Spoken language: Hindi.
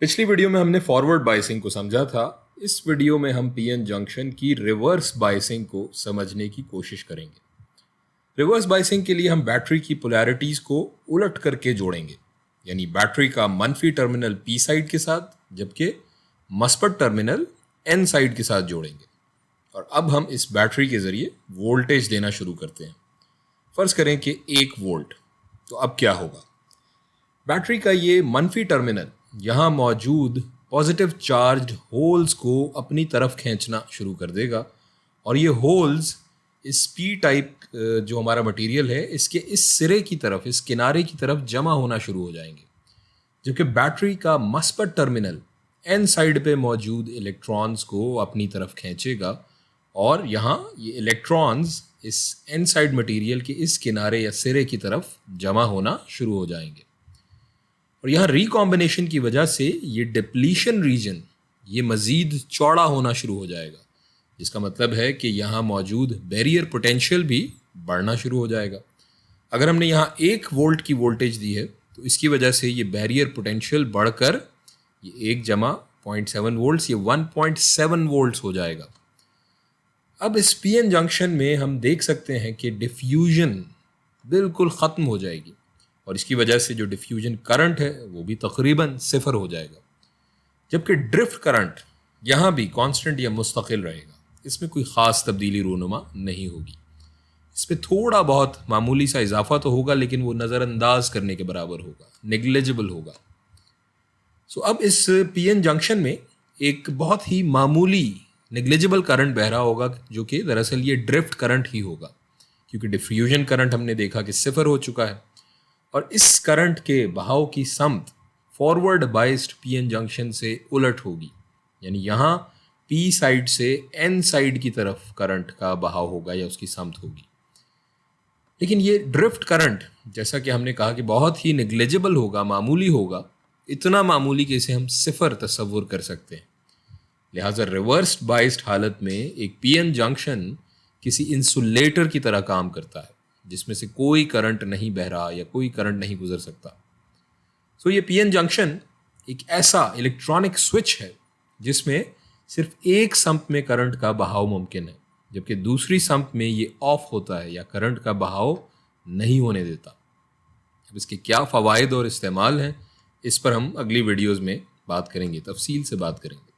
पिछली वीडियो में हमने फॉरवर्ड बायसिंग को समझा था। इस वीडियो में हम पीएन जंक्शन की रिवर्स बायसिंग को समझने की कोशिश करेंगे। रिवर्स बायसिंग के लिए हम बैटरी की पोलैरिटीज को उलट करके जोड़ेंगे, यानी बैटरी का मनफी टर्मिनल पी साइड के साथ जबकि मस्बत टर्मिनल एन साइड के साथ जोड़ेंगे। और अब हम इस बैटरी के जरिए वोल्टेज देना शुरू करते हैं। फर्ज करें कि 1 वोल्ट। तो अब क्या होगा? बैटरी का ये मनफी टर्मिनल यहाँ मौजूद पॉजिटिव चार्ज्ड होल्स को अपनी तरफ खींचना शुरू कर देगा और ये होल्स इस पी टाइप जो हमारा मटेरियल है इसके इस सिरे की तरफ, इस किनारे की तरफ जमा होना शुरू हो जाएंगे, जबकि बैटरी का मस्बत टर्मिनल एन साइड पे मौजूद इलेक्ट्रॉन्स को अपनी तरफ खींचेगा और यहाँ ये इलेक्ट्रॉन्स इस एन साइड मटेरियल के इस किनारे या सिरे की तरफ जमा होना शुरू हो जाएंगे। और यहाँ रिकॉम्बिनेशन की वजह से ये डिप्लीशन रीजन ये मज़ीद चौड़ा होना शुरू हो जाएगा, जिसका मतलब है कि यहाँ मौजूद बैरियर पोटेंशियल भी बढ़ना शुरू हो जाएगा। अगर हमने यहाँ 1 वोल्ट की वोल्टेज दी है तो इसकी वजह से ये बैरियर पोटेंशियल बढ़कर ये 1 जमा 0.7 वोल्ट्स ये 1.7 वोल्ट्स हो जाएगा। अब इस पीएन जंक्शन में हम देख सकते हैं कि डिफ्यूजन बिल्कुल ख़त्म हो जाएगी और इसकी वजह से जो डिफ्यूजन करंट है वो भी तकरीबन 0 हो जाएगा, जबकि ड्रिफ्ट करंट यहाँ भी कांस्टेंट या मुस्तकिल रहेगा। इसमें कोई ख़ास तब्दीली रूनुमा नहीं होगी। इस पर थोड़ा बहुत मामूली सा इजाफा तो होगा, लेकिन वो नज़रअंदाज करने के बराबर होगा, नेग्लिजिबल होगा। सो अब इस पीएन जंक्शन में एक बहुत ही मामूली नेग्लिजिबल करंट बह रहा होगा, जो कि दरअसल ये ड्रिफ्ट करंट ही होगा, क्योंकि डिफ्यूजन करंट हमने देखा कि 0 हो चुका है। और इस करंट के बहाव की समत फॉरवर्ड बाइस्ड पीएन जंक्शन से उलट होगी, यानी यहाँ पी साइड से एन साइड की तरफ करंट का बहाव होगा या उसकी समत होगी। लेकिन ये ड्रिफ्ट करंट, जैसा कि हमने कहा कि बहुत ही नेग्लिजिबल होगा, मामूली होगा, इतना मामूली कि इसे हम 0 तस्वुर कर सकते हैं। लिहाजा रिवर्स्ड बाइस्ड हालत में एक पीएन जंक्शन किसी इंसुलेटर की तरह काम करता है, जिसमें से कोई करंट नहीं बह रहा या कोई करंट नहीं गुजर सकता। सो ये पीएन जंक्शन एक ऐसा इलेक्ट्रॉनिक स्विच है जिसमें सिर्फ एक संप में करंट का बहाव मुमकिन है, जबकि दूसरी संप में ये ऑफ होता है या करंट का बहाव नहीं होने देता। अब इसके क्या फ़वाइद और इस्तेमाल हैं, इस पर हम अगली वीडियोज़ में बात करेंगे, तफसील से बात करेंगे।